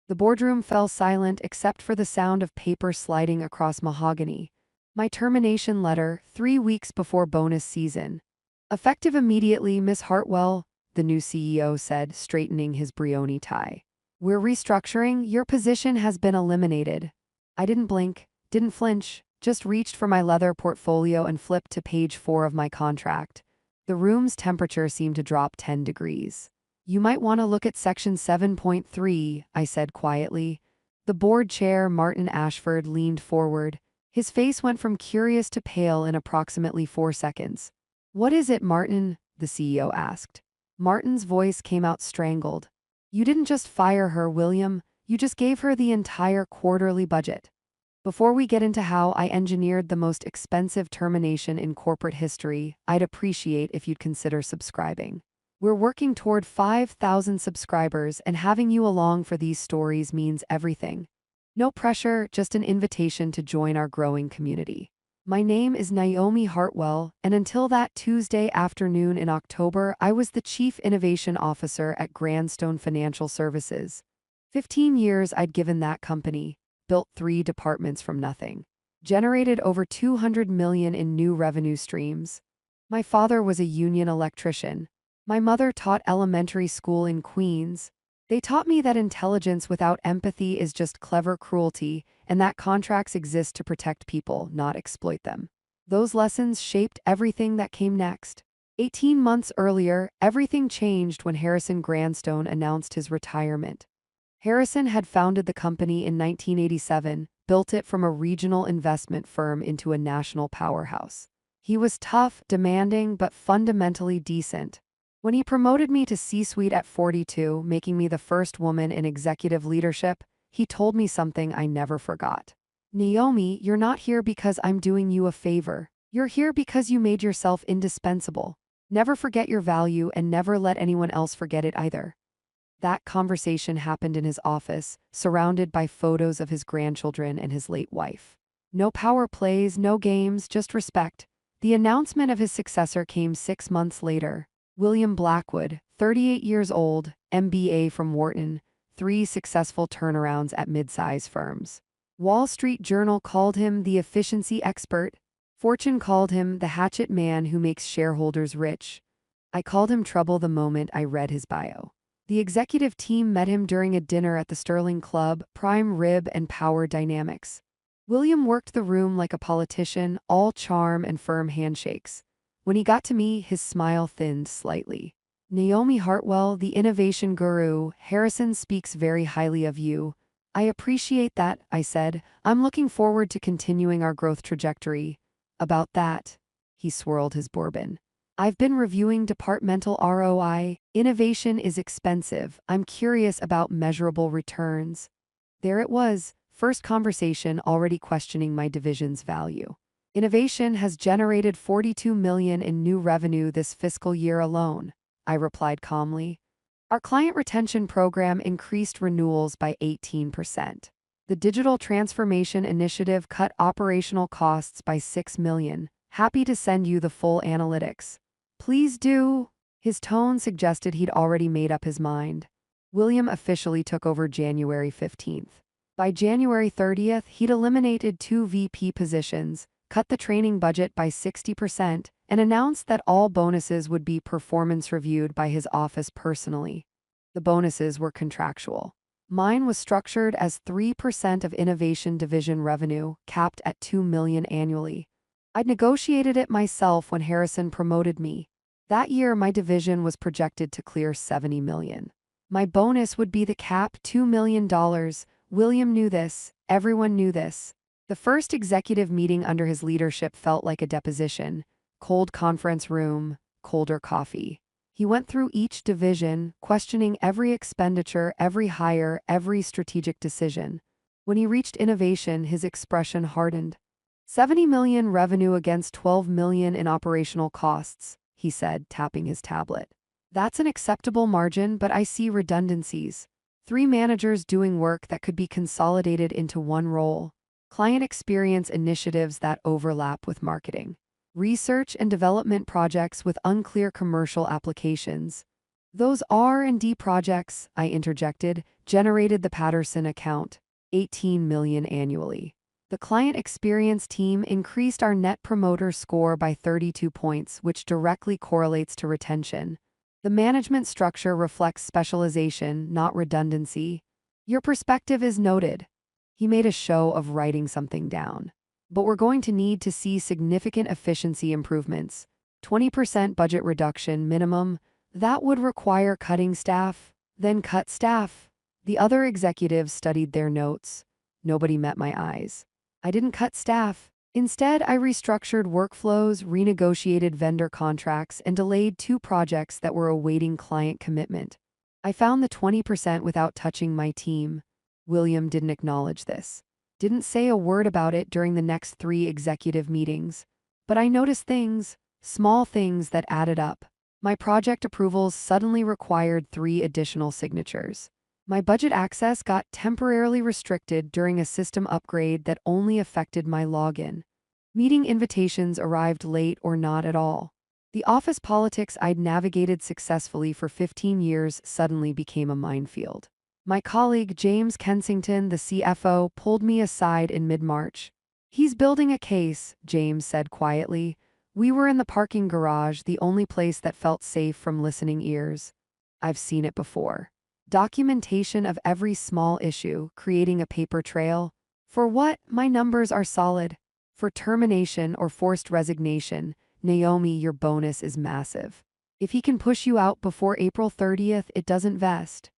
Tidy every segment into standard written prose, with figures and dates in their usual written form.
The boardroom fell silent except for the sound of paper sliding across mahogany. My termination letter, 3 weeks before bonus season. Effective immediately, Miss Hartwell, the new CEO said, straightening his brioni tie. We're restructuring. Your position has been eliminated. I didn't blink, didn't flinch, just reached for my leather portfolio and flipped to page 4 of my contract. The room's temperature seemed to drop 10 degrees. You might want to look at section 7.3, I said quietly. The board chair, Martin Ashford, leaned forward. His face went from curious to pale in approximately 4 seconds. What is it, Martin? The CEO asked. Martin's voice came out strangled. You didn't just fire her, William. You just gave her the entire quarterly budget. Before we get into how I engineered the most expensive termination in corporate history, I'd appreciate if you'd consider subscribing. We're working toward 5,000 subscribers, and having you along for these stories means everything. No pressure, just an invitation to join our growing community. My name is Naomi Hartwell, and until that Tuesday afternoon in October, I was the Chief Innovation Officer at Grandstone Financial Services. 15 years I'd given that company, built 3 departments from nothing, generated over $200 million in new revenue streams. My father was a union electrician. My mother taught elementary school in Queens. They taught me that intelligence without empathy is just clever cruelty, and that contracts exist to protect people, not exploit them. Those lessons shaped everything that came next. 18 months earlier, everything changed when Harrison Grandstone announced his retirement. Harrison had founded the company in 1987, built it from a regional investment firm into a national powerhouse. He was tough, demanding, but fundamentally decent. When he promoted me to C-suite at 42, making me the first woman in executive leadership, he told me something I never forgot. Naomi, you're not here because I'm doing you a favor. You're here because you made yourself indispensable. Never forget your value and never let anyone else forget it either. That conversation happened in his office, surrounded by photos of his grandchildren and his late wife. No power plays, no games, just respect. The announcement of his successor came 6 months later. William Blackwood, 38 years old, MBA from Wharton, 3 successful turnarounds at mid-size firms. Wall Street Journal called him the efficiency expert. Fortune called him the hatchet man who makes shareholders rich. I called him trouble the moment I read his bio. The executive team met him during a dinner at the Sterling Club, prime rib and power dynamics. William worked the room like a politician, all charm and firm handshakes. When he got to me, his smile thinned slightly. Naomi Hartwell, the innovation guru, Harrison speaks very highly of you. I appreciate that, I said. I'm looking forward to continuing our growth trajectory. About that, he swirled his bourbon. I've been reviewing departmental ROI. Innovation is expensive. I'm curious about measurable returns. There it was, first conversation already questioning my division's value. Innovation has generated $42 million in new revenue this fiscal year alone, I replied calmly. Our client retention program increased renewals by 18%. The digital transformation initiative cut operational costs by $6 million. Happy to send you the full analytics. Please do. His tone suggested he'd already made up his mind. William officially took over January 15th. By January 30th, he'd eliminated 2 VP positions, cut the training budget by 60%, and announced that all bonuses would be performance reviewed by his office personally. The bonuses were contractual. Mine was structured as 3% of innovation division revenue, capped at $2 million annually. I'd negotiated it myself when Harrison promoted me. That year, my division was projected to clear $70 million. My bonus would be the cap, $2 million. William knew this. Everyone knew this. The first executive meeting under his leadership felt like a deposition. Cold conference room, colder coffee. He went through each division, questioning every expenditure, every hire, every strategic decision. When he reached innovation, his expression hardened. $70 million revenue against $12 million in operational costs, he said, tapping his tablet. That's an acceptable margin, but I see redundancies. 3 managers doing work that could be consolidated into one role. Client experience initiatives that overlap with marketing. Research and development projects with unclear commercial applications. Those R&D projects, I interjected, generated the Patterson account, 18 million annually. The client experience team increased our net promoter score by 32 points, which directly correlates to retention. The management structure reflects specialization, not redundancy. Your perspective is noted. He made a show of writing something down. But we're going to need to see significant efficiency improvements. 20% budget reduction minimum. That would require cutting staff. Then cut staff. The other executives studied their notes. Nobody met my eyes. I didn't cut staff. Instead, I restructured workflows, renegotiated vendor contracts, and delayed 2 projects that were awaiting client commitment. I found the 20% without touching my team. William didn't acknowledge this. Didn't say a word about it during the next 3 executive meetings. But I noticed things, small things that added up. My project approvals suddenly required 3 additional signatures. My budget access got temporarily restricted during a system upgrade that only affected my login. Meeting invitations arrived late or not at all. The office politics I'd navigated successfully for 15 years suddenly became a minefield. My colleague James Kensington, the CFO, pulled me aside in mid-March. "He's building a case," James said quietly. We were in the parking garage, the only place that felt safe from listening ears. "I've seen it before. Documentation of every small issue, creating a paper trail. For what? My numbers are solid. For termination or forced resignation, Naomi, your bonus is massive. If he can push you out before April 30th, it doesn't vest."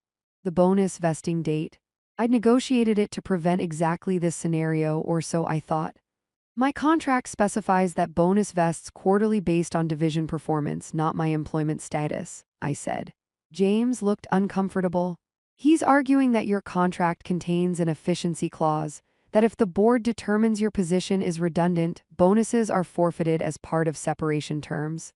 The bonus vesting date. I'd negotiated it to prevent exactly this scenario, or so I thought. My contract specifies that bonus vests quarterly based on division performance, not my employment status, I said. James looked uncomfortable. "He's arguing that your contract contains an efficiency clause, that if the board determines your position is redundant, bonuses are forfeited as part of separation terms."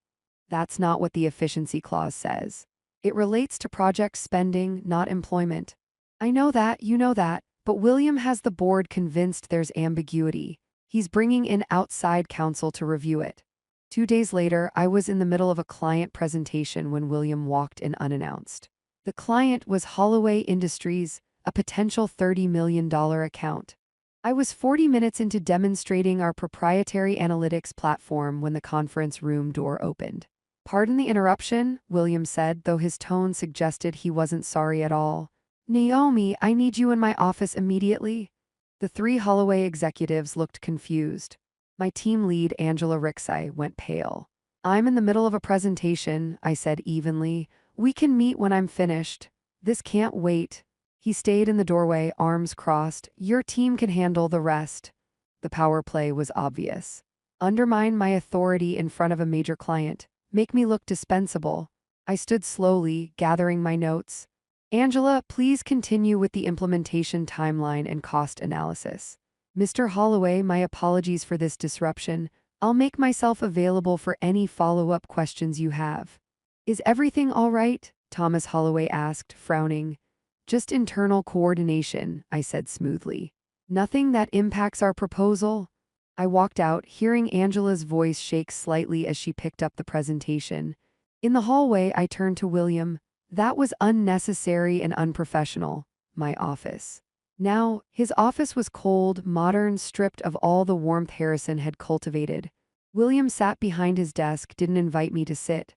That's not what the efficiency clause says. It relates to project spending, not employment. I know that, you know that, but William has the board convinced there's ambiguity. He's bringing in outside counsel to review it. 2 days later, I was in the middle of a client presentation when William walked in unannounced. The client was Holloway Industries, a potential $30 million account. I was 40 minutes into demonstrating our proprietary analytics platform when the conference room door opened. "Pardon the interruption," William said, though his tone suggested he wasn't sorry at all. "Naomi, I need you in my office immediately." The 3 Holloway executives looked confused. My team lead, Angela Rixai, went pale. "I'm in the middle of a presentation," I said evenly. "We can meet when I'm finished. This can't wait." He stayed in the doorway, arms crossed. "Your team can handle the rest." The power play was obvious. Undermine my authority in front of a major client. Make me look dispensable. I stood slowly, gathering my notes. "Angela, please continue with the implementation timeline and cost analysis." "Mr. Holloway, my apologies for this disruption. I'll make myself available for any follow-up questions you have." "Is everything all right?" Thomas Holloway asked, frowning. "Just internal coordination," I said smoothly. "Nothing that impacts our proposal?" I walked out, hearing Angela's voice shake slightly as she picked up the presentation. In the hallway, I turned to William. "That was unnecessary and unprofessional." My office. Now, his office was cold, modern, stripped of all the warmth Harrison had cultivated. William sat behind his desk, didn't invite me to sit.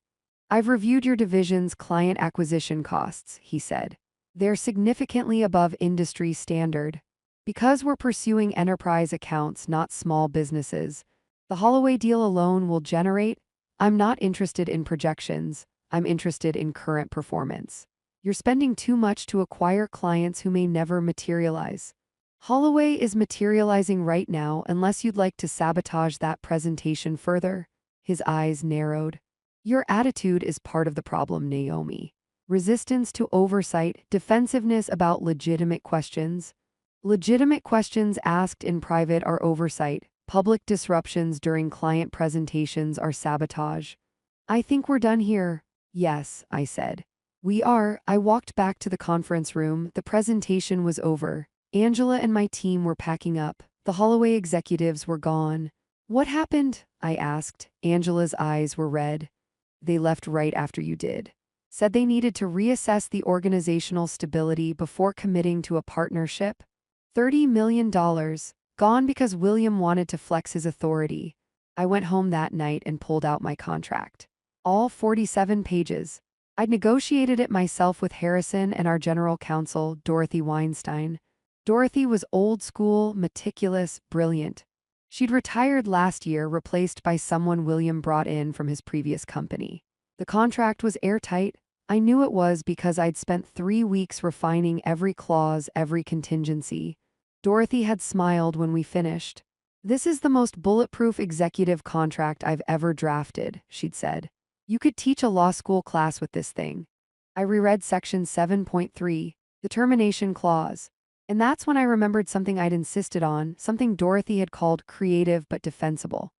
"I've reviewed your division's client acquisition costs," he said. "They're significantly above industry standard. Because we're pursuing enterprise accounts, not small businesses, the Holloway deal alone will generate—" "I'm not interested in projections. I'm interested in current performance. You're spending too much to acquire clients who may never materialize. Holloway is materializing right now unless you'd like to sabotage that presentation further." His eyes narrowed. "Your attitude is part of the problem, Naomi. Resistance to oversight, defensiveness about legitimate questions. Legitimate questions asked in private are oversight. Public disruptions during client presentations are sabotage." "I think we're done here." "Yes," I said. "We are." I walked back to the conference room. The presentation was over. Angela and my team were packing up. The Holloway executives were gone. "What happened?" I asked. Angela's eyes were red. "They left right after you did." said they needed to reassess the organizational stability before committing to a partnership. $30 million, gone because William wanted to flex his authority. I went home that night and pulled out my contract. All 47 pages. I'd negotiated it myself with Harrison and our general counsel, Dorothy Weinstein. Dorothy was old school, meticulous, brilliant. She'd retired last year, replaced by someone William brought in from his previous company. The contract was airtight. I knew it was because I'd spent 3 weeks refining every clause, every contingency. Dorothy had smiled when we finished. "This is the most bulletproof executive contract I've ever drafted," she'd said. "You could teach a law school class with this thing." I reread section 7.3, the termination clause. And that's when I remembered something I'd insisted on, something Dorothy had called creative but defensible.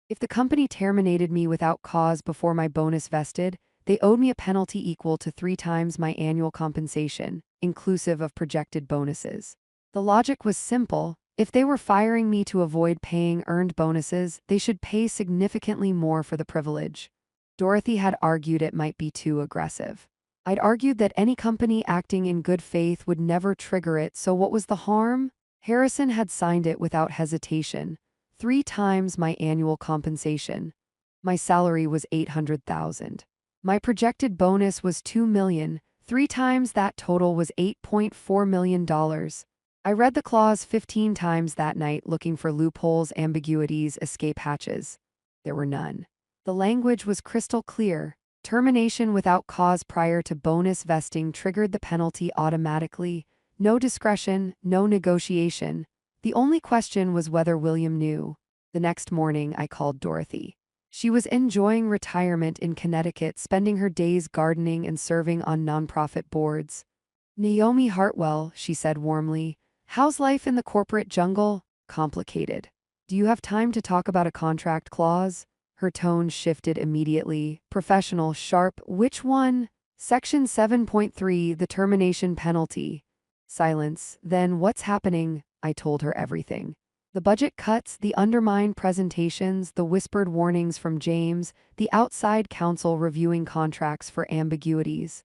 If the company terminated me without cause before my bonus vested, they owed me a penalty equal to 3 times my annual compensation, inclusive of projected bonuses. The logic was simple. If they were firing me to avoid paying earned bonuses, they should pay significantly more for the privilege. Dorothy had argued it might be too aggressive. I'd argued that any company acting in good faith would never trigger it, so what was the harm? Harrison had signed it without hesitation. 3 times my annual compensation. My salary was $800,000. My projected bonus was $2 million. 3 times that total was $8.4 million. I read the clause 15 times that night, looking for loopholes, ambiguities, escape hatches. There were none. The language was crystal clear. Termination without cause prior to bonus vesting triggered the penalty automatically. No discretion, no negotiation. The only question was whether William knew. The next morning, I called Dorothy. She was enjoying retirement in Connecticut, spending her days gardening and serving on nonprofit boards. "Naomi Hartwell," she said warmly, "how's life in the corporate jungle?" "Complicated. Do you have time to talk about a contract clause?" Her tone shifted immediately. Professional, sharp. "Which one?" "Section 7.3, the termination penalty." Silence. "Then what's happening?" I told her everything. The budget cuts, the undermined presentations, the whispered warnings from James, the outside counsel reviewing contracts for ambiguities.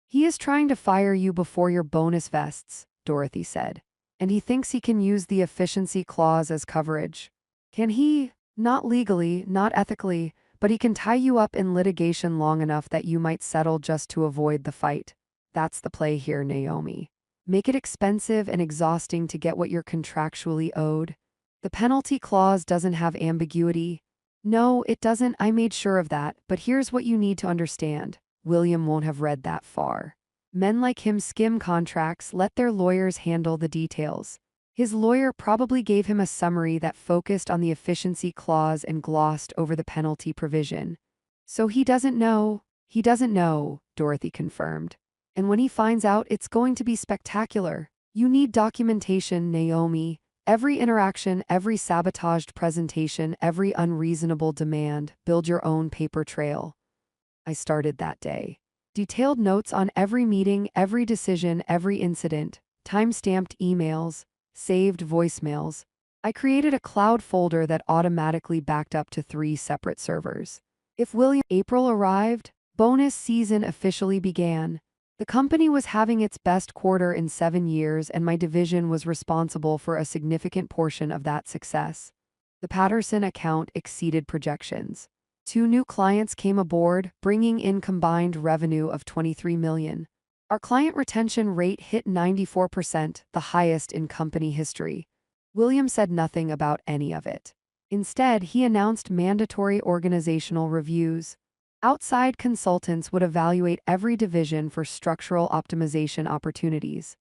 "He is trying to fire you before your bonus vests," Dorothy said. "And he thinks he can use the efficiency clause as coverage." "Can he?" "Not legally, not ethically, but he can tie you up in litigation long enough that you might settle just to avoid the fight. That's the play here, Naomi. Make it expensive and exhausting to get what you're contractually owed. The penalty clause doesn't have ambiguity." "No, it doesn't. I made sure of that, but here's what you need to understand. William won't have read that far. Men like him skim contracts, let their lawyers handle the details. His lawyer probably gave him a summary that focused on the efficiency clause and glossed over the penalty provision. So he doesn't know." "He doesn't know," Dorothy confirmed. "And when he finds out, it's going to be spectacular. You need documentation, Naomi. Every interaction, every sabotaged presentation, every unreasonable demand. Build your own paper trail." I started that day. Detailed notes on every meeting, every decision, every incident, time-stamped emails, saved voicemails. I created a cloud folder that automatically backed up to 3 separate servers. April arrived, bonus season officially began. The company was having its best quarter in 7 years, and my division was responsible for a significant portion of that success. The Patterson account exceeded projections. 2 new clients came aboard, bringing in combined revenue of $23 million. Our client retention rate hit 94%, the highest in company history. William said nothing about any of it. Instead, he announced mandatory organizational reviews. Outside consultants would evaluate every division for structural optimization opportunities.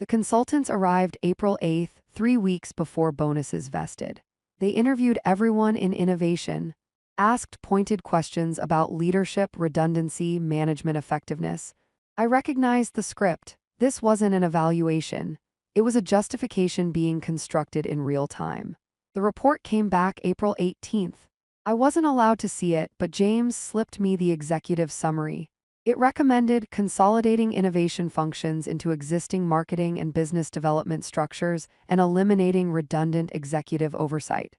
The consultants arrived April 8th, 3 weeks before bonuses vested. They interviewed everyone in innovation, asked pointed questions about leadership, redundancy, management effectiveness. I recognized the script. This wasn't an evaluation. It was a justification being constructed in real time. The report came back April 18th. I wasn't allowed to see it, but James slipped me the executive summary. It recommended consolidating innovation functions into existing marketing and business development structures and eliminating redundant executive oversight.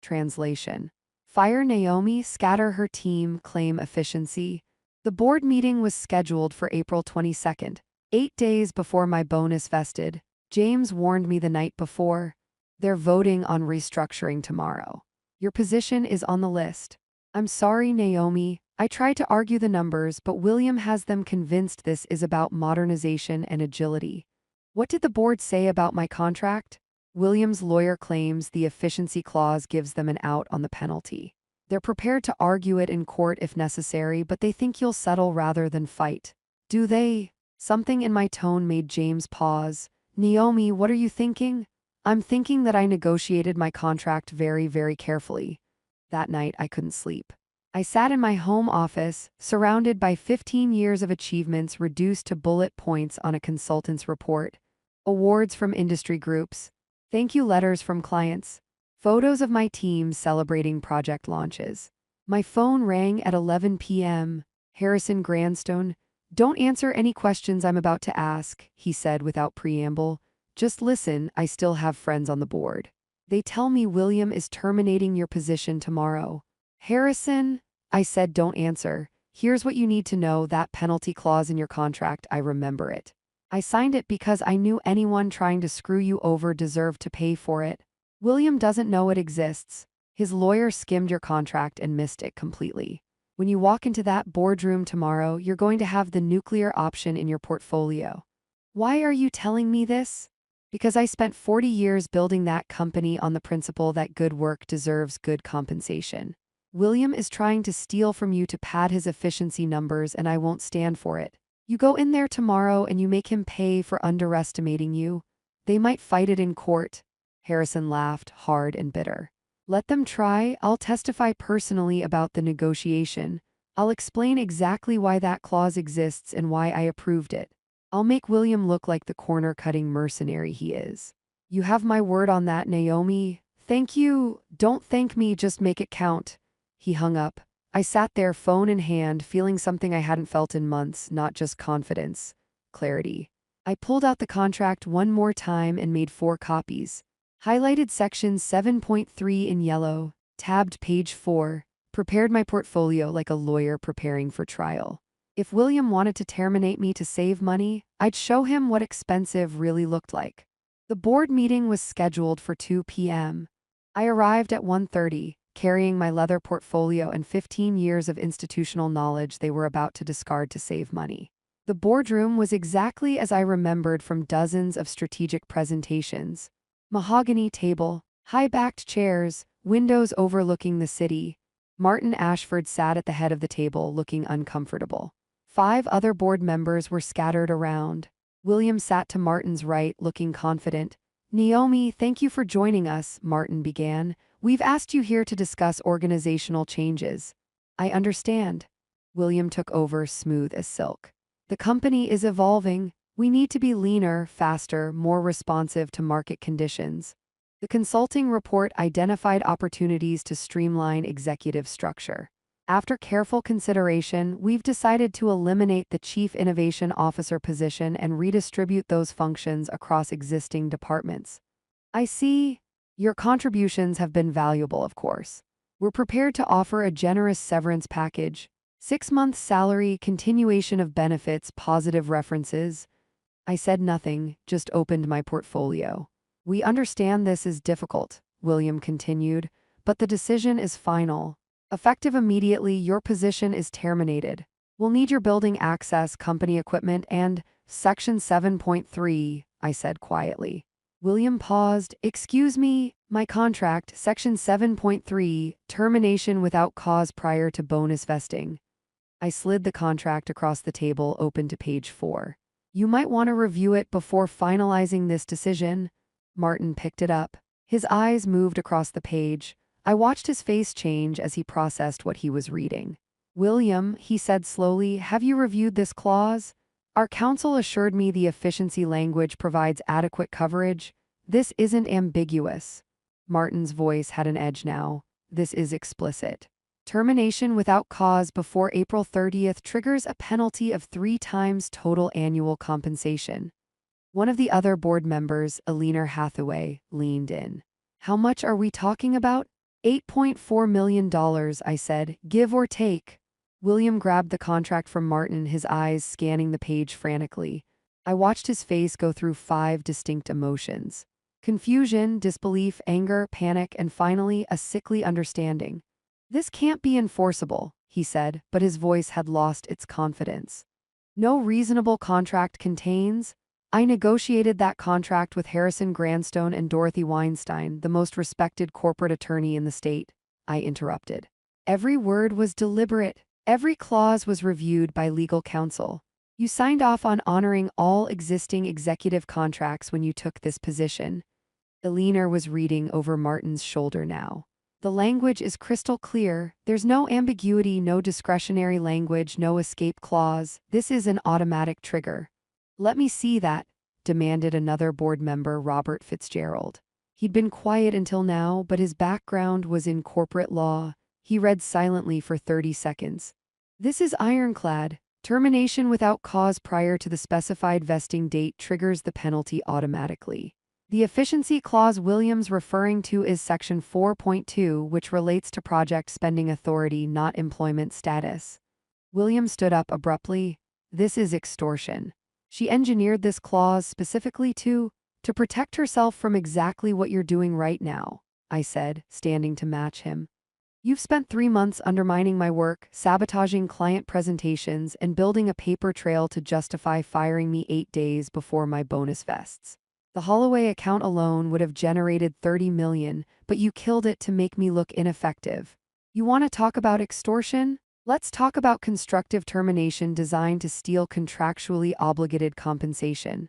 Translation: fire Naomi, scatter her team, claim efficiency. The board meeting was scheduled for April 22nd, 8 days before my bonus vested. James warned me the night before. They're voting on restructuring tomorrow. Your position is on the list. I'm sorry, Naomi. I tried to argue the numbers, but William has them convinced this is about modernization and agility. What did the board say about my contract? William's lawyer claims the efficiency clause gives them an out on the penalty. They're prepared to argue it in court if necessary, but they think you'll settle rather than fight. Do they? Something in my tone made James pause. Naomi, what are you thinking? I'm thinking that I negotiated my contract very, very carefully. That night, I couldn't sleep. I sat in my home office, surrounded by 15 years of achievements reduced to bullet points on a consultant's report, awards from industry groups, thank you letters from clients, photos of my team celebrating project launches. My phone rang at 11 p.m. Harrison Grandstone, don't answer any questions I'm about to ask, he said without preamble. Just listen, I still have friends on the board. They tell me William is terminating your position tomorrow. Harrison, I said, don't answer. Here's what you need to know, that penalty clause in your contract, I remember it. I signed it because I knew anyone trying to screw you over deserved to pay for it. William doesn't know it exists. His lawyer skimmed your contract and missed it completely. When you walk into that boardroom tomorrow, you're going to have the nuclear option in your portfolio. Why are you telling me this? Because I spent 40 years building that company on the principle that good work deserves good compensation. William is trying to steal from you to pad his efficiency numbers, and I won't stand for it. You go in there tomorrow and you make him pay for underestimating you. They might fight it in court. Harrison laughed, hard and bitter. Let them try. I'll testify personally about the negotiation. I'll explain exactly why that clause exists and why I approved it. I'll make William look like the corner-cutting mercenary he is. You have my word on that, Naomi. Thank you. Don't thank me, just make it count. He hung up. I sat there, phone in hand, feeling something I hadn't felt in months, not just confidence, clarity. I pulled out the contract one more time and made 4 copies. Highlighted section 7.3 in yellow, tabbed page 4, prepared my portfolio like a lawyer preparing for trial. If William wanted to terminate me to save money, I'd show him what expensive really looked like. The board meeting was scheduled for 2 p.m. I arrived at 1:30, carrying my leather portfolio and 15 years of institutional knowledge they were about to discard to save money. The boardroom was exactly as I remembered from dozens of strategic presentations. Mahogany table, high-backed chairs, windows overlooking the city. Martin Ashford sat at the head of the table, looking uncomfortable. 5 other board members were scattered around. William sat to Martin's right, looking confident. Naomi, thank you for joining us, Martin began. We've asked you here to discuss organizational changes. I understand. William took over, smooth as silk. The company is evolving. We need to be leaner, faster, more responsive to market conditions. The consulting report identified opportunities to streamline executive structure. After careful consideration, we've decided to eliminate the Chief Innovation Officer position and redistribute those functions across existing departments. I see. Your contributions have been valuable, of course. We're prepared to offer a generous severance package, 6 months salary, continuation of benefits, positive references. I said nothing, just opened my portfolio. We understand this is difficult, William continued, but the decision is final. Effective immediately, your position is terminated. We'll need your building access, company equipment, and Section 7.3, I said quietly. William paused. Excuse me, my contract, Section 7.3, termination without cause prior to bonus vesting. I slid the contract across the table, open to page 4. You might want to review it before finalizing this decision. Martin picked it up. His eyes moved across the page. I watched his face change as he processed what he was reading. William, he said slowly, have you reviewed this clause? Our counsel assured me the efficiency language provides adequate coverage. This isn't ambiguous. Martin's voice had an edge now. This is explicit. Termination without cause before April 30th triggers a penalty of 3 times total annual compensation. One of the other board members, Eleanor Hathaway, leaned in. How much are we talking about? $8.4 million, I said, give or take. William grabbed the contract from Martin, his eyes scanning the page frantically. I watched his face go through 5 distinct emotions: confusion, disbelief, anger, panic, and finally, a sickly understanding. "This can't be enforceable," he said, but his voice had lost its confidence. "No reasonable contract contains." "I negotiated that contract with Harrison Grandstone and Dorothy Weinstein, the most respected corporate attorney in the state," I interrupted. Every word was deliberate. Every clause was reviewed by legal counsel. "You signed off on honoring all existing executive contracts when you took this position." Eleanor was reading over Martin's shoulder now. "The language is crystal clear. There's no ambiguity, no discretionary language, no escape clause. This is an automatic trigger." "Let me see that," demanded another board member, Robert Fitzgerald. He'd been quiet until now, but his background was in corporate law. He read silently for 30 seconds. "This is ironclad. Termination without cause prior to the specified vesting date triggers the penalty automatically. The efficiency clause Williams referring to is Section 4.2, which relates to project spending authority, not employment status." Williams stood up abruptly. "This is extortion. She engineered this clause specifically to protect herself from exactly what you're doing right now," I said, standing to match him. "You've spent 3 months undermining my work, sabotaging client presentations, and building a paper trail to justify firing me 8 days before my bonus vests. The Holloway account alone would have generated $30 million, but you killed it to make me look ineffective. You want to talk about extortion? Let's talk about constructive termination designed to steal contractually obligated compensation."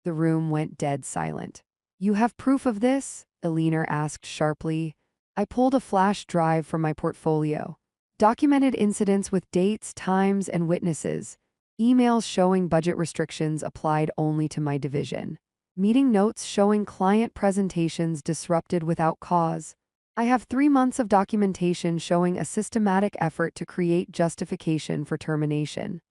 The room went dead silent. "You have proof of this?" Eleanor asked sharply. I pulled a flash drive from my portfolio. Documented incidents with dates, times, and witnesses. Emails showing budget restrictions applied only to my division. Meeting notes showing client presentations disrupted without cause. I have 3 months of documentation showing a systematic effort to create justification for termination.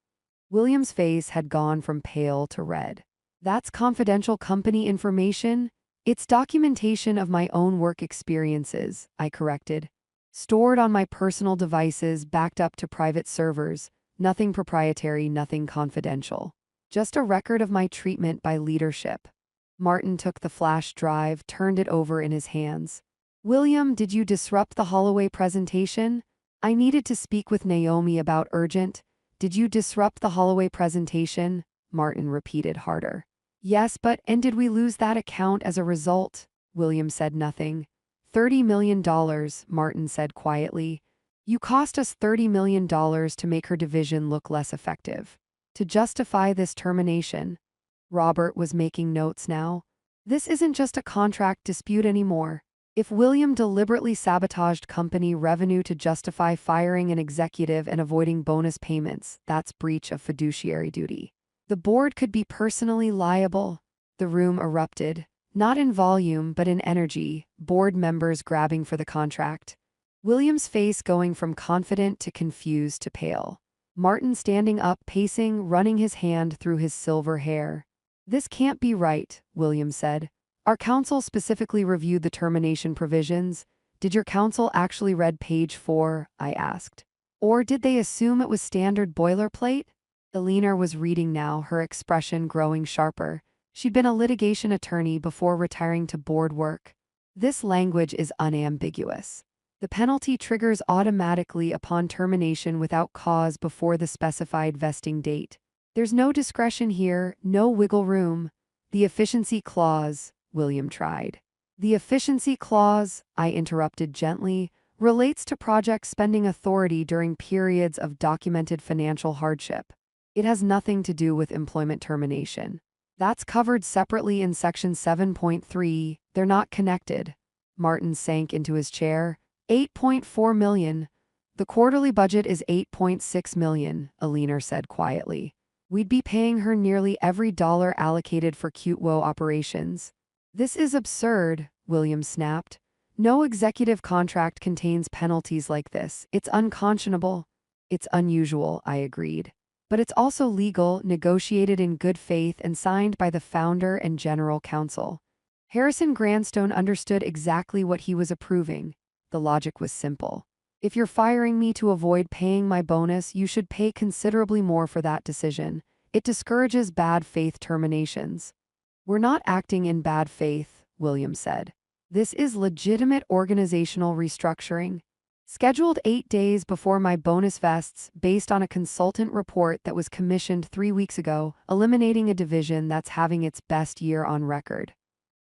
William's face had gone from pale to red. "That's confidential company information?" "It's documentation of my own work experiences," I corrected. "Stored on my personal devices, backed up to private servers. Nothing proprietary, nothing confidential. Just a record of my treatment by leadership." Martin took the flash drive, turned it over in his hands. "William, did you disrupt the Holloway presentation? I needed to speak with Naomi about urgent." "Did you disrupt the Holloway presentation?" Martin repeated harder. "Yes, and did we lose that account as a result?" William said nothing. $30 million, Martin said quietly. "You cost us $30 million to make her division look less effective. To justify this termination." Robert was making notes now. "This isn't just a contract dispute anymore. If William deliberately sabotaged company revenue to justify firing an executive and avoiding bonus payments, that's breach of fiduciary duty. The board could be personally liable." The room erupted, not in volume but in energy, board members grabbing for the contract. William's face going from confident to confused to pale. Martin standing up, pacing, running his hand through his silver hair. "This can't be right," William said. "Our counsel specifically reviewed the termination provisions." "Did your counsel actually read page 4, I asked. "Or did they assume it was standard boilerplate?" Eleanor was reading now, her expression growing sharper. She'd been a litigation attorney before retiring to board work. "This language is unambiguous. The penalty triggers automatically upon termination without cause before the specified vesting date. There's no discretion here, no wiggle room." "The efficiency clause," William tried. "The efficiency clause," I interrupted gently, "relates to project spending authority during periods of documented financial hardship. It has nothing to do with employment termination. That's covered separately in Section 7.3. They're not connected." Martin sank into his chair. $8.4 million. "The quarterly budget is $8.6 million, Eleanor said quietly. "We'd be paying her nearly every dollar allocated for QWO operations." "This is absurd," William snapped. "No executive contract contains penalties like this. It's unconscionable." "It's unusual," I agreed. "But it's also legal, negotiated in good faith, and signed by the founder and general counsel." Harrison Grandstone understood exactly what he was approving. The logic was simple. If you're firing me to avoid paying my bonus, you should pay considerably more for that decision. It discourages bad faith terminations. We're not acting in bad faith, William said. This is legitimate organizational restructuring. Scheduled 8 days before my bonus vests based on a consultant report that was commissioned 3 weeks ago, eliminating a division that's having its best year on record.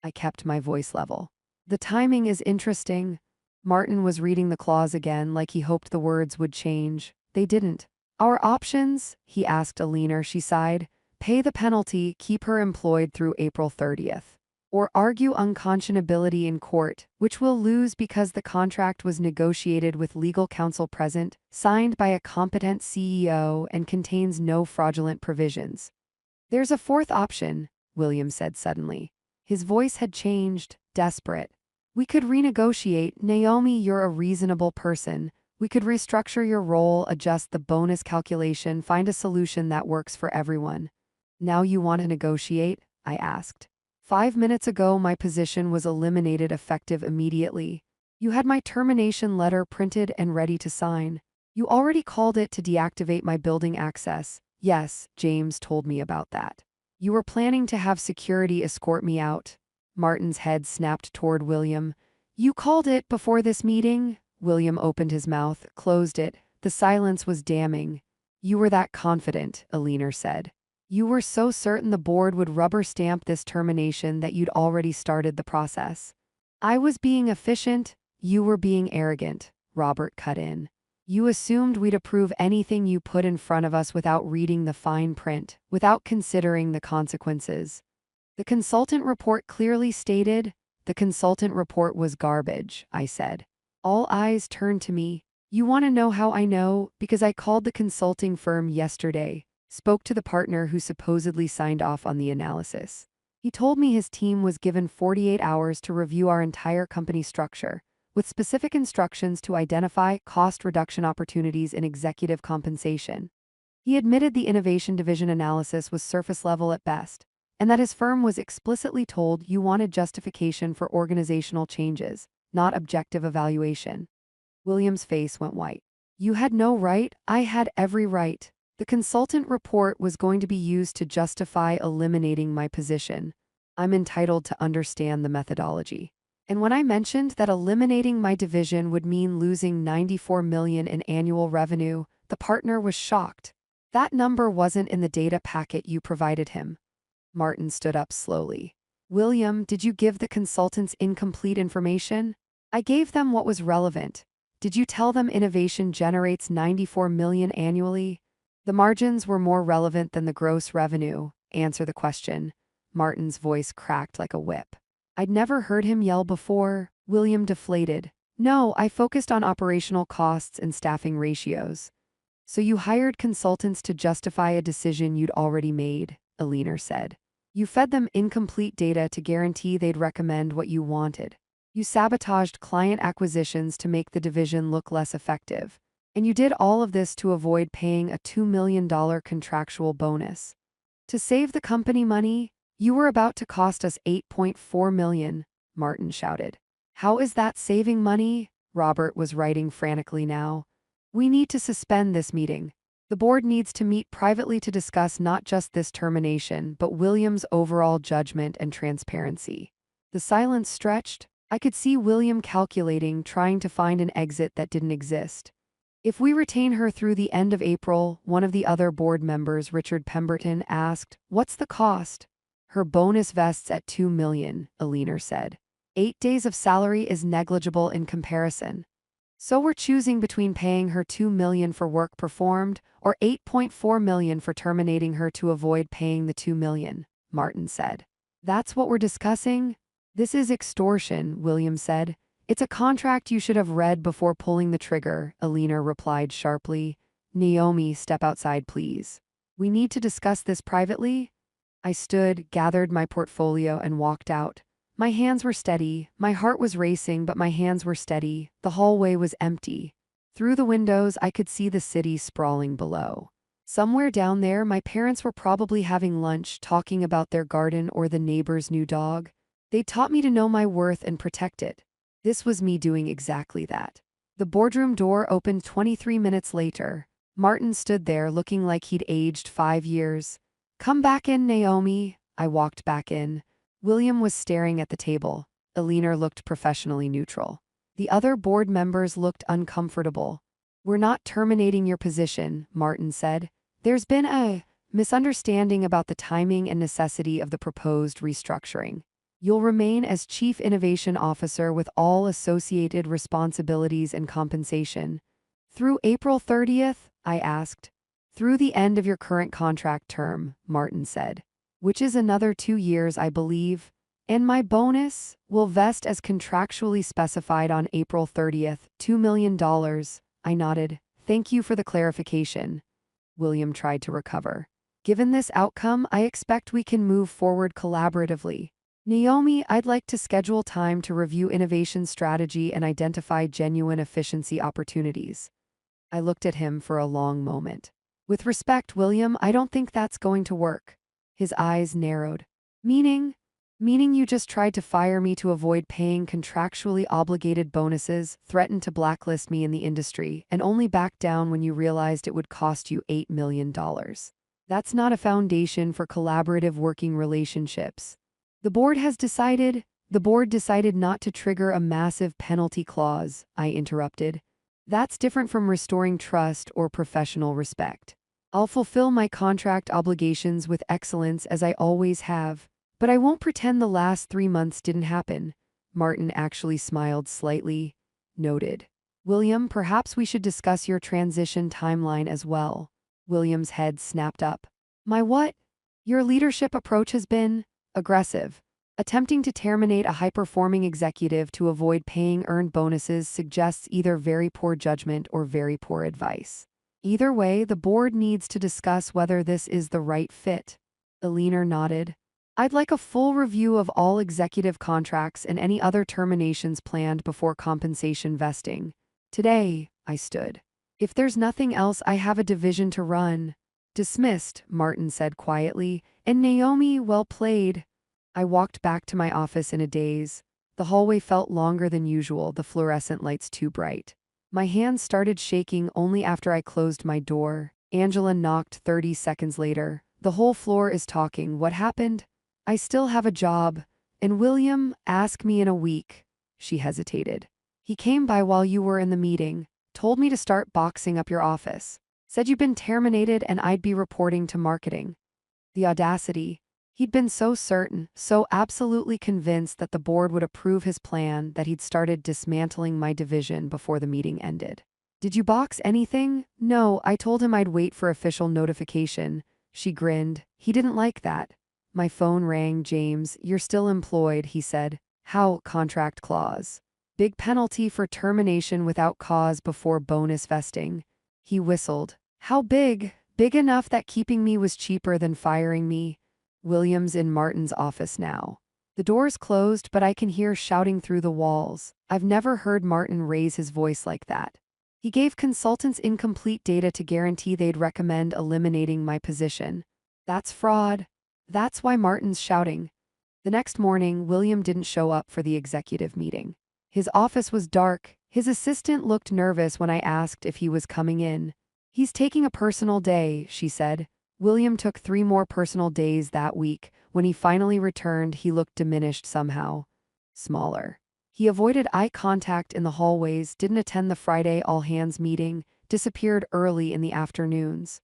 I kept my voice level. The timing is interesting. Martin was reading the clause again like he hoped the words would change. They didn't. Our options? He asked Alina. She sighed. Pay the penalty, keep her employed through April 30th. Or argue unconscionability in court, which we'll lose because the contract was negotiated with legal counsel present, signed by a competent CEO, and contains no fraudulent provisions. There's a fourth option, William said suddenly. His voice had changed, desperate. We could renegotiate. Naomi, you're a reasonable person. We could restructure your role, adjust the bonus calculation, find a solution that works for everyone. Now you want to negotiate? I asked. 5 minutes ago, my position was eliminated effective immediately. You had my termination letter printed and ready to sign. You already called it to deactivate my building access. Yes, James told me about that. You were planning to have security escort me out. Martin's head snapped toward William. You called it before this meeting? William opened his mouth, closed it. The silence was damning. You were that confident, Alina said. You were so certain the board would rubber stamp this termination that you'd already started the process. I was being efficient. You were being arrogant, Robert cut in. You assumed we'd approve anything you put in front of us without reading the fine print, without considering the consequences. The consultant report clearly stated. The consultant report was garbage, I said. All eyes turned to me. You want to know how I know? Because I called the consulting firm yesterday, spoke to the partner who supposedly signed off on the analysis. He told me his team was given 48 hours to review our entire company structure, with specific instructions to identify cost reduction opportunities in executive compensation. He admitted the innovation division analysis was surface level at best, and that his firm was explicitly told you wanted justification for organizational changes, not objective evaluation. William's face went white. You had no right, I had every right. The consultant report was going to be used to justify eliminating my position. I'm entitled to understand the methodology. And when I mentioned that eliminating my division would mean losing $94 million in annual revenue, the partner was shocked. That number wasn't in the data packet you provided him. Martin stood up slowly. William, did you give the consultants incomplete information? I gave them what was relevant. Did you tell them innovation generates $94 million annually? The margins were more relevant than the gross revenue. Answer the question. Martin's voice cracked like a whip. I'd never heard him yell before. William deflated. No, I focused on operational costs and staffing ratios. So you hired consultants to justify a decision you'd already made, Alina said. You fed them incomplete data to guarantee they'd recommend what you wanted. You sabotaged client acquisitions to make the division look less effective. And you did all of this to avoid paying a $2 million contractual bonus. To save the company money, you were about to cost us $8.4 million, Martin shouted. How is that saving money? Robert was writing frantically now. We need to suspend this meeting. The board needs to meet privately to discuss not just this termination, but William's overall judgment and transparency. The silence stretched. I could see William calculating, trying to find an exit that didn't exist. If we retain her through the end of April, one of the other board members, Richard Pemberton, asked, what's the cost? Her bonus vests at $2 million, Alina said. 8 days of salary is negligible in comparison. So we're choosing between paying her $2 million for work performed or $8.4 million for terminating her to avoid paying the $2 million, Martin said. That's what we're discussing? This is extortion, William said. It's a contract you should have read before pulling the trigger, Alina replied sharply. Naomi, step outside, please. We need to discuss this privately. I stood, gathered my portfolio, and walked out. My hands were steady. My heart was racing, but my hands were steady. The hallway was empty. Through the windows, I could see the city sprawling below. Somewhere down there, my parents were probably having lunch, talking about their garden or the neighbor's new dog. They taught me to know my worth and protect it. This was me doing exactly that. The boardroom door opened 23 minutes later. Martin stood there looking like he'd aged 5 years. "Come back in, Naomi." I walked back in. William was staring at the table. Alina looked professionally neutral. The other board members looked uncomfortable. "We're not terminating your position," Martin said. "There's been a misunderstanding about the timing and necessity of the proposed restructuring. You'll remain as Chief Innovation Officer with all associated responsibilities and compensation." "Through April 30th?" I asked. "Through the end of your current contract term," Martin said. "Which is another 2 years, I believe. And my bonus will vest as contractually specified on April 30th, $2 million. I nodded. "Thank you for the clarification." William tried to recover. "Given this outcome, I expect we can move forward collaboratively. Naomi, I'd like to schedule time to review innovation strategy and identify genuine efficiency opportunities." I looked at him for a long moment. "With respect, William, I don't think that's going to work." His eyes narrowed. Meaning? "Meaning you just tried to fire me to avoid paying contractually obligated bonuses, threatened to blacklist me in the industry, and only backed down when you realized it would cost you $8 million. That's not a foundation for collaborative working relationships. The board decided not to trigger a massive penalty clause," I interrupted. "That's different from restoring trust or professional respect. I'll fulfill my contract obligations with excellence as I always have, but I won't pretend the last 3 months didn't happen." Martin actually smiled slightly. "Noted. William, perhaps we should discuss your transition timeline as well." William's head snapped up. "My what?" "Your leadership approach has been aggressive. Attempting to terminate a high-performing executive to avoid paying earned bonuses suggests either very poor judgment or very poor advice. Either way, the board needs to discuss whether this is the right fit." Alina nodded. "I'd like a full review of all executive contracts and any other terminations planned before compensation vesting. Today." I stood. "If there's nothing else, I have a division to run." "Dismissed," Martin said quietly. "And Naomi, well played." I walked back to my office in a daze. The hallway felt longer than usual, the fluorescent lights too bright. My hands started shaking only after I closed my door. Angela knocked 30 seconds later. "The whole floor is talking. What happened?" "I still have a job. And William, ask me in a week." She hesitated. "He came by while you were in the meeting. Told me to start boxing up your office. Said you'd been terminated and I'd be reporting to marketing." The audacity. He'd been so certain, so absolutely convinced that the board would approve his plan that he'd started dismantling my division before the meeting ended. "Did you box anything?" "No, I told him I'd wait for official notification." She grinned. "He didn't like that." My phone rang. "James, you're still employed," he said. "How?" "Contract clause. Big penalty for termination without cause before bonus vesting." He whistled. "How big?" "Big enough that keeping me was cheaper than firing me." William's in Martin's office now. The door's closed, but I can hear shouting through the walls. I've never heard Martin raise his voice like that. He gave consultants incomplete data to guarantee they'd recommend eliminating my position. That's fraud. That's why Martin's shouting. The next morning, William didn't show up for the executive meeting. His office was dark. His assistant looked nervous when I asked if he was coming in. "He's taking a personal day," she said. William took 3 more personal days that week. When he finally returned, he looked diminished somehow. Smaller. He avoided eye contact in the hallways, didn't attend the Friday all-hands meeting, disappeared early in the afternoons.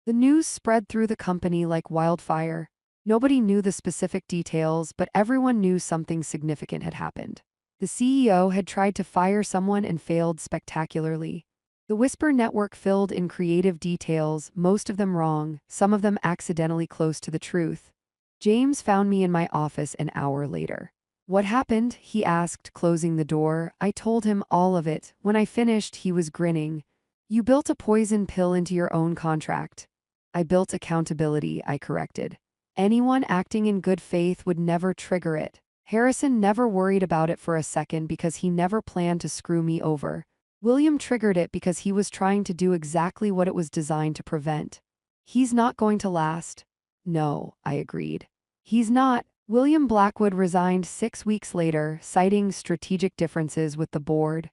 The news spread through the company like wildfire. Nobody knew the specific details, but everyone knew something significant had happened. The CEO had tried to fire someone and failed spectacularly. The whisper network filled in creative details, most of them wrong, some of them accidentally close to the truth. James found me in my office an hour later. "What happened?" he asked, closing the door. I told him all of it. When I finished, he was grinning. "You built a poison pill into your own contract." "I built accountability," I corrected. "Anyone acting in good faith would never trigger it." Harrison never worried about it for a second because he never planned to screw me over. William triggered it because he was trying to do exactly what it was designed to prevent. "He's not going to last." "No," I agreed. "He's not." William Blackwood resigned 6 weeks later, citing strategic differences with the board.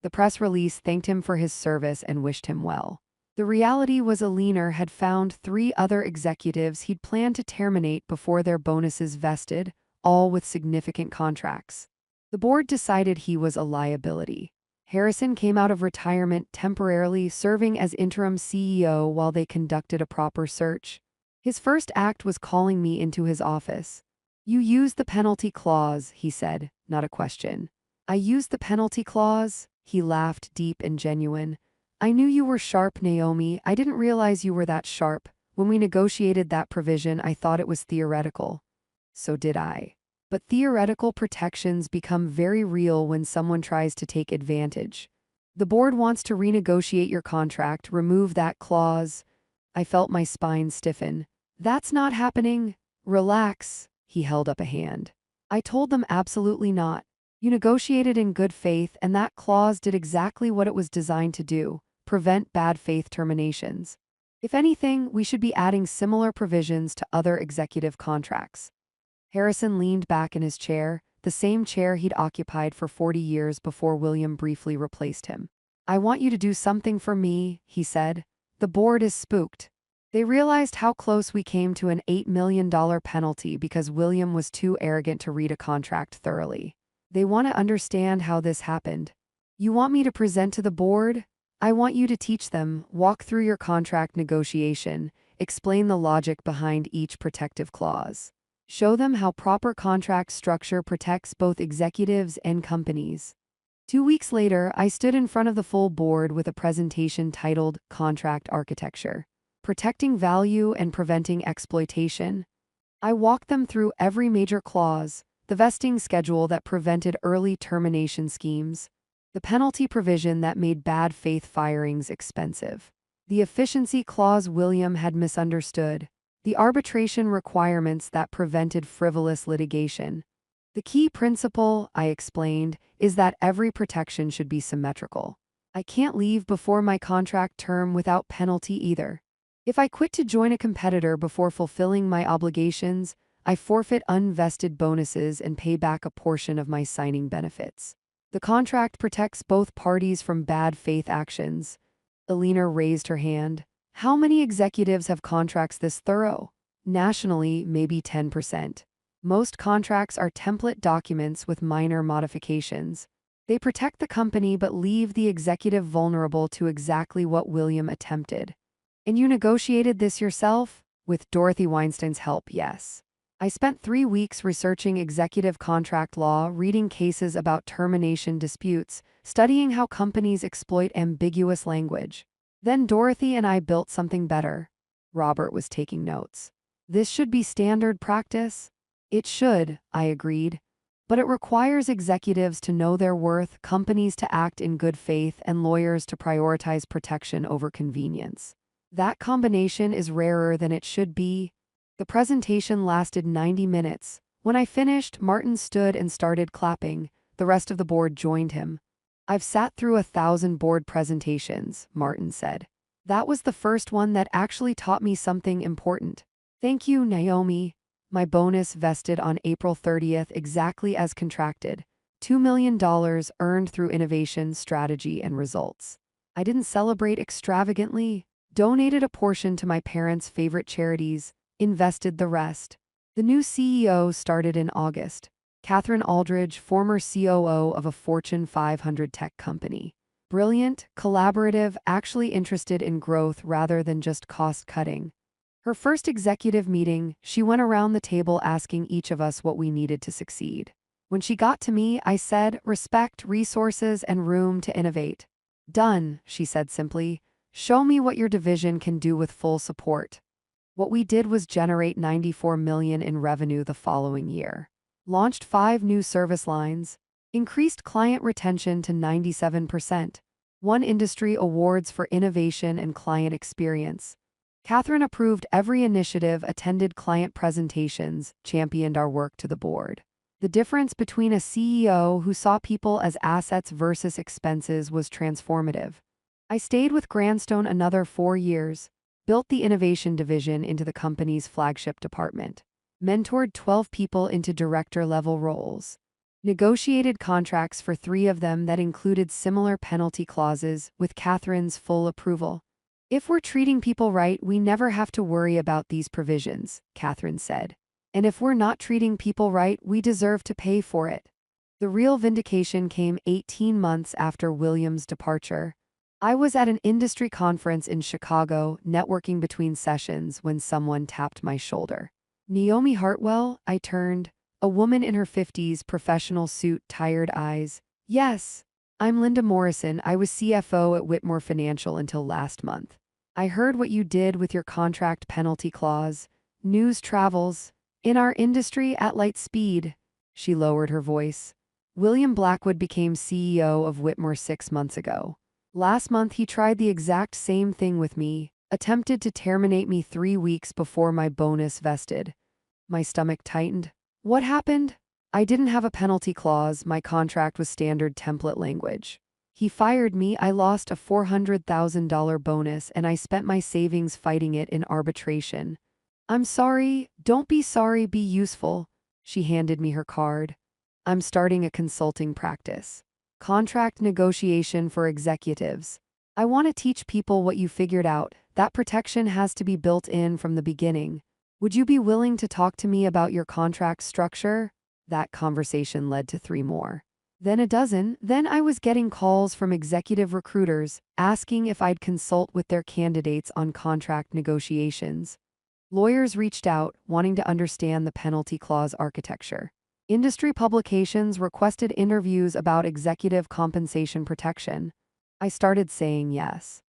The press release thanked him for his service and wished him well. The reality was Aliner had found 3 other executives he'd planned to terminate before their bonuses vested, all with significant contracts. The board decided he was a liability. Harrison came out of retirement temporarily serving as interim CEO while they conducted a proper search. His first act was calling me into his office. "You used the penalty clause," he said, not a question. "I used the penalty clause?" He laughed, deep and genuine. "I knew you were sharp, Naomi. I didn't realize you were that sharp. When we negotiated that provision, I thought it was theoretical." So did I. But theoretical protections become very real when someone tries to take advantage. The board wants to renegotiate your contract, remove that clause. I felt my spine stiffen. "That's not happening." "Relax." He held up a hand. "I told them absolutely not. You negotiated in good faith, and that clause did exactly what it was designed to do: prevent bad faith terminations. If anything, we should be adding similar provisions to other executive contracts." Harrison leaned back in his chair, the same chair he'd occupied for 40 years before William briefly replaced him. "I want you to do something for me," he said. "The board is spooked. They realized how close we came to an $8 million penalty because William was too arrogant to read a contract thoroughly. They want to understand how this happened. You want me to present to the board? I want you to teach them, walk through your contract negotiation, explain the logic behind each protective clause. Show them how proper contract structure protects both executives and companies." 2 weeks later, I stood in front of the full board with a presentation titled Contract Architecture: Protecting Value and Preventing Exploitation. I walked them through every major clause: the vesting schedule that prevented early termination schemes, the penalty provision that made bad faith firings expensive, the efficiency clause William had misunderstood, the arbitration requirements that prevented frivolous litigation. "The key principle," I explained, "is that every protection should be symmetrical. I can't leave before my contract term without penalty either. If I quit to join a competitor before fulfilling my obligations, I forfeit unvested bonuses and pay back a portion of my signing benefits. The contract protects both parties from bad faith actions." Alina raised her hand. "How many executives have contracts this thorough?" "Nationally, maybe 10%. Most contracts are template documents with minor modifications. They protect the company but leave the executive vulnerable to exactly what William attempted." "And you negotiated this yourself?" "With Dorothy Weinstein's help, yes. I spent 3 weeks researching executive contract law, reading cases about termination disputes, studying how companies exploit ambiguous language. Then Dorothy and I built something better." Robert was taking notes. "This should be standard practice." "It should," I agreed. "But it requires executives to know their worth, companies to act in good faith, and lawyers to prioritize protection over convenience. That combination is rarer than it should be." The presentation lasted 90 minutes. When I finished, Martin stood and started clapping. The rest of the board joined him. "I've sat through 1,000 board presentations," Martin said. "That was the first one that actually taught me something important." "Thank you, Naomi." My bonus vested on April 30th exactly as contracted. $2 million earned through innovation, strategy, and results. I didn't celebrate extravagantly. Donated a portion to my parents' favorite charities, invested the rest. The new CEO started in August. Catherine Aldridge, former COO of a Fortune 500 tech company. Brilliant, collaborative, actually interested in growth rather than just cost-cutting. Her first executive meeting, she went around the table asking each of us what we needed to succeed. When she got to me, I said, "Respect, resources, and room to innovate." "Done," she said simply. "Show me what your division can do with full support." What we did was generate $94 million in revenue the following year. Launched 5 new service lines. Increased client retention to 97%. Won industry awards for innovation and client experience. Catherine approved every initiative, attended client presentations, championed our work to the board. The difference between a CEO who saw people as assets versus expenses was transformative. I stayed with Grandstone another 4 years, built the innovation division into the company's flagship department, mentored 12 people into director-level roles, Negotiated contracts for 3 of them that included similar penalty clauses with Catherine's full approval. If we're treating people right, we never have to worry about these provisions, Catherine said. And if we're not treating people right, we deserve to pay for it. The real vindication came 18 months after William's departure. I was at an industry conference in Chicago, networking between sessions, when someone tapped my shoulder. Naomi Hartwell, I turned. A woman in her 50s, professional suit, tired eyes. Yes, I'm Linda Morrison. I was CFO at Whitmore Financial until last month. I heard what you did with your contract penalty clause. News travels. In our industry at light speed. She lowered her voice. William Blackwood became CEO of Whitmore 6 months ago. Last month he tried the exact same thing with me, attempted to terminate me 3 weeks before my bonus vested. My stomach tightened. What happened? I didn't have a penalty clause, my contract was standard template language. He fired me, I lost a $400,000 bonus, and I spent my savings fighting it in arbitration. I'm sorry, don't be sorry, be useful. She handed me her card. I'm starting a consulting practice. Contract negotiation for executives. I want to teach people what you figured out. That protection has to be built in from the beginning. Would you be willing to talk to me about your contract structure? That conversation led to 3 more. Then a dozen. Then I was getting calls from executive recruiters asking if I'd consult with their candidates on contract negotiations. Lawyers reached out, wanting to understand the penalty clause architecture. Industry publications requested interviews about executive compensation protection. I started saying yes.